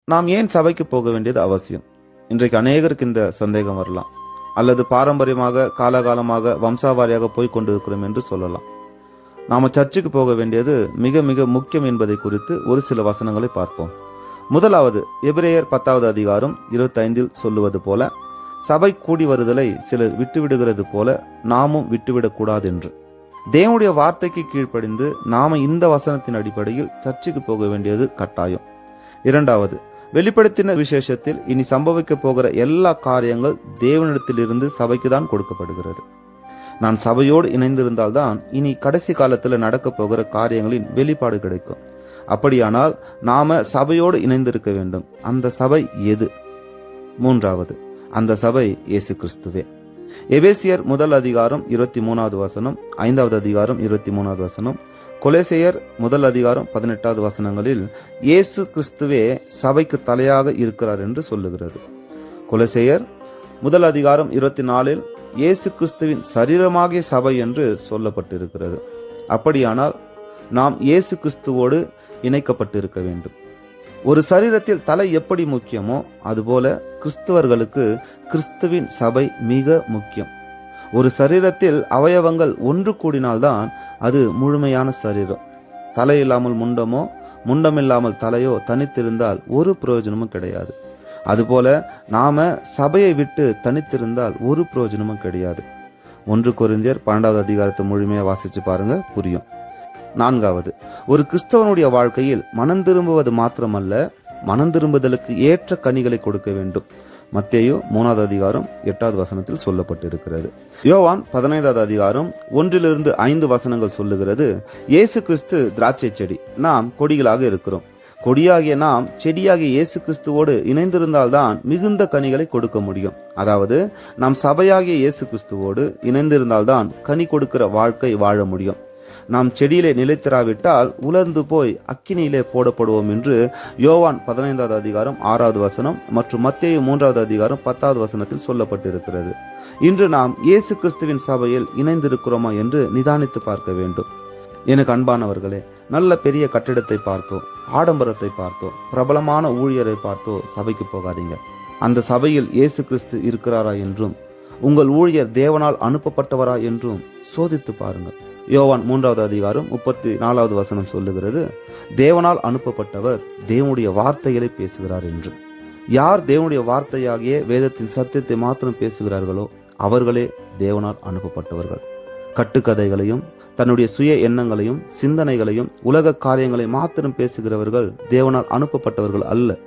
நாம் ஏன் சபைக்கு போக வேண்டியது அவசியம்? இன்றைக்கு அநேகருக்கு இந்த சந்தேகம் வரலாம். அல்லது பாரம்பரியமாக காலகாலமாக வம்சாவாரியாக போய் கொண்டிருக்கிறோம் என்று சொல்லலாம். நாம சர்ச்சுக்கு போக வேண்டியது மிக மிக முக்கியம் என்பதை குறித்து ஒரு சில வசனங்களை பார்ப்போம். முதலாவது, எபிரேயர் 10வது அதிகாரம் 25 சொல்லுவது போல, சபை கூடி வருதலை சிலர் விட்டுவிடுகிறது போல நாமும் விட்டுவிடக் கூடாது என்று. தேவனுடைய வார்த்தைக்கு கீழ்ப்படிந்து நாம இந்த வசனத்தின் அடிப்படையில் சர்ச்சுக்கு போக வேண்டியது கட்டாயம். இரண்டாவது, வெளிப்படுத்தின விசேஷத்தில் இனி சம்பவிக்க போகிற எல்லா காரியங்கள் தேவனிடத்திலிருந்து சபைக்கு தான் கொடுக்கப்படுகிறது. நான் சபையோடு இணைந்திருந்தால்தான் இனி கடைசி காலத்தில் நடக்க போகிற காரியங்களின் வெளிப்பாடு கிடைக்கும். அப்படியானால் நாம சபையோடு இணைந்திருக்க வேண்டும். அந்த சபை எது? மூன்றாவது, அந்த சபை இயேசு கிறிஸ்துவே. எபேசியர் 1 அதிகாரம் 23வது வசனம், 5வது அதிகாரம் 23வது வசனம், கொலோசையர் 1 அதிகாரம் 18வது வசனங்களில் இயேசு கிறிஸ்துவே சபைக்கு தலையாக இருக்கிறார் என்று சொல்லுகிறது. கொலோசையர் 1 அதிகாரம் 24 இயேசு கிறிஸ்துவின் சரீரமாகிய சபை என்று சொல்லப்பட்டிருக்கிறது. அப்படியானால் நாம் இயேசு கிறிஸ்துவோடு இணைக்கப்பட்டிருக்க வேண்டும். ஒரு சரீரத்தில் தலை எப்படி முக்கியமோ அதுபோல கிறிஸ்தவர்களுக்கு கிறிஸ்துவின் சபை மிக முக்கியம். ஒரு சரீரத்தில் அவயவங்கள் ஒன்று கூடினால்தான் அது முழுமையான சரீரம். தலை இல்லாமல் முண்டமோ, முண்டமில்லாமல் தலையோ தனித்திருந்தால் ஒரு பிரயோஜனமும் கிடையாது. அதுபோல நாம சபையை விட்டு தனித்திருந்தால் ஒரு பிரயோஜனமும் கிடையாது. 1 கொரிந்தியர் 12வது அதிகாரத்தை முழுமையா வாசிச்சு பாருங்க, புரியும். நான்காவது, ஒரு கிறிஸ்தவனுடைய வாழ்க்கையில் மனம் திரும்புவது மாத்திரமல்ல, மனம் திரும்புதலுக்கு ஏற்ற கனிகளை கொடுக்க வேண்டும். மத்தேயு 3வது அதிகாரம் 8வது வசனத்தில் சொல்லப்பட்டிருக்கிறது. யோவான் 15வது அதிகாரம் 1-5 வசனங்கள் சொல்லுகிறது, இயேசு கிறிஸ்து திராட்சை செடி, நாம் கொடிகளாக இருக்கிறோம். கொடியாகிய நாம் செடியாகிய இயேசு கிறிஸ்துவோடு இணைந்திருந்தால்தான் மிகுந்த கனிகளை கொடுக்க முடியும். அதாவது நாம் சபையாகிய இயேசு கிறிஸ்துவோடு இணைந்திருந்தால்தான் கனி கொடுக்கிற வாழ்க்கை வாழ முடியும். நாம் செடியிலே நிலைத்திராவிட்டால் உலர்ந்து போய் அக்கினியிலே போடப்படுவோம் என்று யோவான் 15வது அதிகாரம் 6வது வசனம் மற்றும் மத்தேயு 3வது அதிகாரம் 10வது வசனத்தில் சொல்லப்பட்டிருக்கிறது. இன்று நாம் இயேசு கிறிஸ்துவின் சபையில் இணைந்திருக்கிறோமா என்று நிதானித்து பார்க்க வேண்டும். எனக்கு அன்பானவர்களே, நல்ல பெரிய கட்டிடத்தை பார்த்தோ, ஆடம்பரத்தை பார்த்தோ, பிரபலமான ஊழியரை பார்த்தோ சபைக்கு போகாதீங்க. அந்த சபையில் இயேசு கிறிஸ்து இருக்கிறாரா என்றும் உங்கள் ஊழியர் தேவனால் அனுப்பப்பட்டவரா என்றும் சோதித்து பாருங்கள். யோவான் 3வது அதிகாரம் 34வது வசனம் சொல்லுகிறது, தேவனால் அனுப்பப்பட்டவர் தேவனுடைய வார்த்தைகளை பேசுகிறார் என்று. யார் தேவனுடைய வார்த்தையாகிய வேதத்தின் சத்தியத்தை மாத்திரம் பேசுகிறார்களோ அவர்களே தேவனால் அனுப்பப்பட்டவர்கள். கட்டுக்கதைகளையும் தன்னுடைய சுய எண்ணங்களையும் சிந்தனைகளையும் உலக காரியங்களை மாத்திரம் பேசுகிறவர்கள் தேவனால் அனுப்பப்பட்டவர்கள் அல்ல.